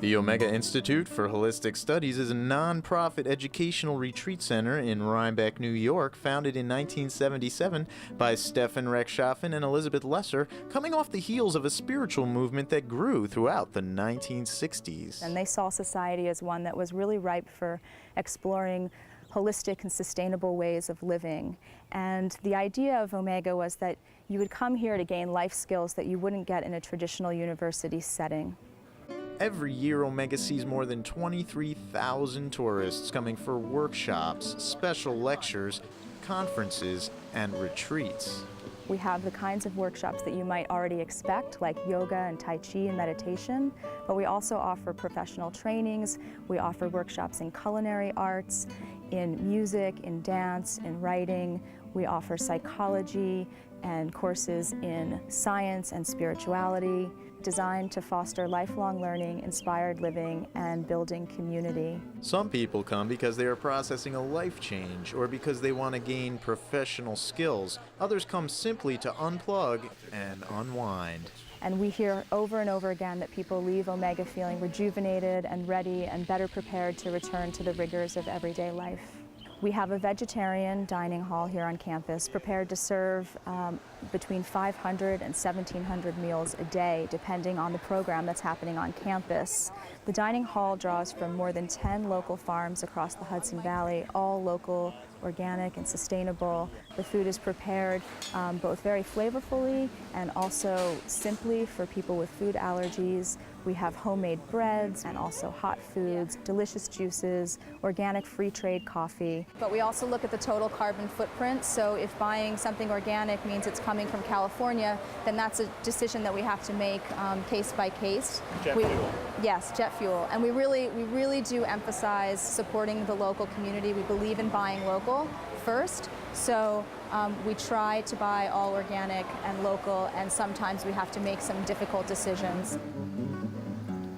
The Omega Institute for Holistic Studies is a nonprofit educational retreat center in Rhinebeck, New York, founded in 1977 by Stefan Rechtschaffen and Elizabeth Lesser, coming off the heels of a spiritual movement that grew throughout the 1960s. And they saw society as one that was really ripe for exploring holistic and sustainable ways of living. And the idea of Omega was that you would come here to gain life skills that you wouldn't get in a traditional university setting. Every year, Omega sees more than 23,000 tourists coming for workshops, special lectures, conferences, and retreats. We have the kinds of workshops that you might already expect, like yoga and Tai Chi and meditation, but we also offer professional trainings. We offer workshops in culinary arts, in music, in dance, in writing. We offer psychology and courses in science and spirituality, designed to foster lifelong learning, inspired living, and building community. Some people come because they are processing a life change or because they want to gain professional skills. Others come simply to unplug and unwind. And we hear over and over again that people leave Omega feeling rejuvenated and ready and better prepared to return to the rigors of everyday life. We have a vegetarian dining hall here on campus prepared to serve between 500 and 1,700 meals a day, depending on the program that's happening on campus. The dining hall draws from more than 10 local farms across the Hudson Valley, all local, organic, and sustainable. The food is prepared both very flavorfully and also simply for people with food allergies. We have homemade breads and also hot foods, delicious juices, organic free trade coffee. But we also look at the total carbon footprint, so if buying something organic means it's coming from California, then that's a decision that we have to make case by case. Jet fuel. Yes, jet fuel. And we really do emphasize supporting the local community. We believe in buying local first, so we try to buy all organic and local, and sometimes we have to make some difficult decisions.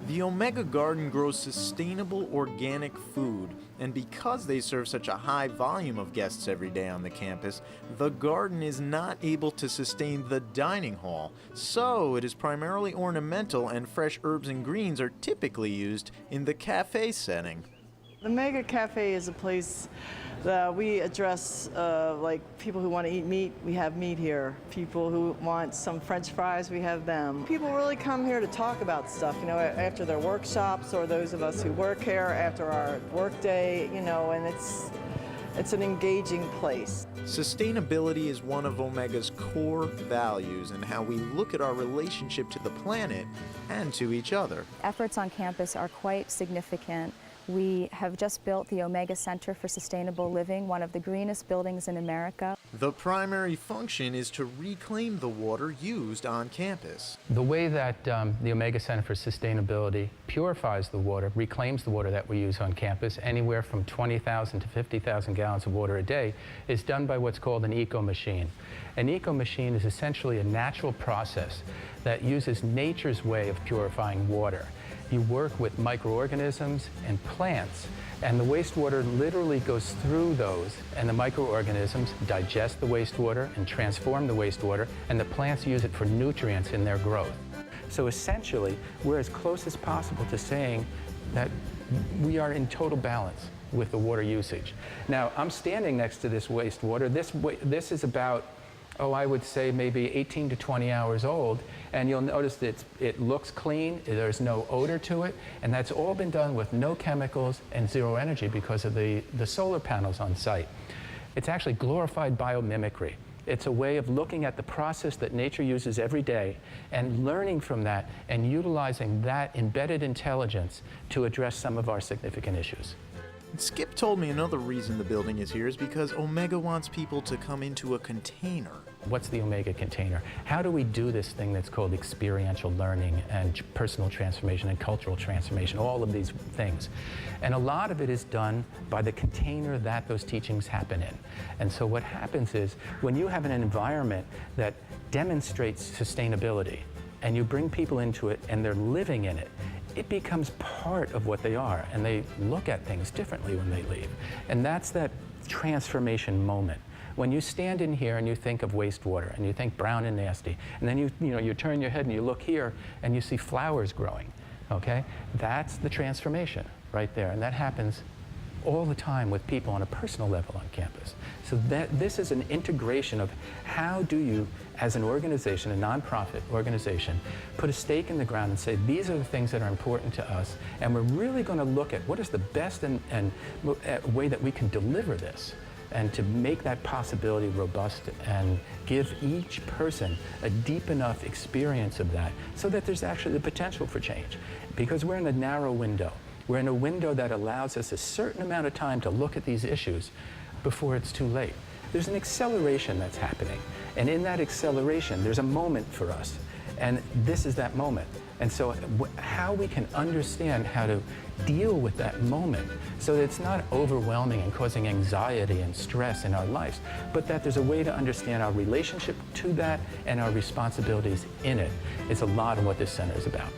The Omega Garden grows sustainable organic food, and because they serve such a high volume of guests every day on the campus, the garden is not able to sustain the dining hall, so it is primarily ornamental, and fresh herbs and greens are typically used in the cafe setting. The Omega Cafe is a place that we address like people who want to eat meat, we have meat here. People who want some French fries, we have them. People really come here to talk about stuff, you know, after their workshops, or those of us who work here after our work day, you know, and it's an engaging place. Sustainability is one of Omega's core values and how we look at our relationship to the planet and to each other. Efforts on campus are quite significant. We have just built the Omega Center for Sustainable Living, one of the greenest buildings in America. The primary function is to reclaim the water used on campus. The way that the Omega Center for Sustainability purifies the water, reclaims the water that we use on campus, anywhere from 20,000 to 50,000 gallons of water a day, is done by what's called an eco-machine. An eco-machine is essentially a natural process that uses nature's way of purifying water. You work with microorganisms and plants, and the wastewater literally goes through those, and the microorganisms digest the wastewater and transform the wastewater, and the plants use it for nutrients in their growth. So essentially, we're as close as possible to saying that we are in total balance with the water usage. Now, I'm standing next to this wastewater. This is about, I would say maybe 18 to 20 hours old, and you'll notice that it looks clean, there's no odor to it, and that's all been done with no chemicals and zero energy because of the solar panels on site. It's actually glorified biomimicry. It's a way of looking at the process that nature uses every day and learning from that and utilizing that embedded intelligence to address some of our significant issues. Skip told me another reason the building is here is because Omega wants people to come into a container. What's the Omega container? How do we do this thing that's called experiential learning and personal transformation and cultural transformation, all of these things? And a lot of it is done by the container that those teachings happen in. And so what happens is when you have an environment that demonstrates sustainability and you bring people into it and they're living in it, it becomes part of what they are, and they look at things differently when they leave. And that's that transformation moment. When you stand in here and you think of wastewater and you think brown and nasty, and then you turn your head and you look here and you see flowers growing. okay? That's the transformation right there, and that happens all the time with people on a personal level on campus. So this is an integration of how do you, as an organization, a nonprofit organization, put a stake in the ground and say, these are the things that are important to us, and we're really going to look at what is the best way that we can deliver this, and to make that possibility robust and give each person a deep enough experience of that so that there's actually the potential for change. Because we're in a narrow window. We're in a window that allows us a certain amount of time to look at these issues before it's too late. There's an acceleration that's happening. And in that acceleration, there's a moment for us. And this is that moment. And so how we can understand how to deal with that moment so that it's not overwhelming and causing anxiety and stress in our lives, but that there's a way to understand our relationship to that and our responsibilities in it is a lot of what this center is about.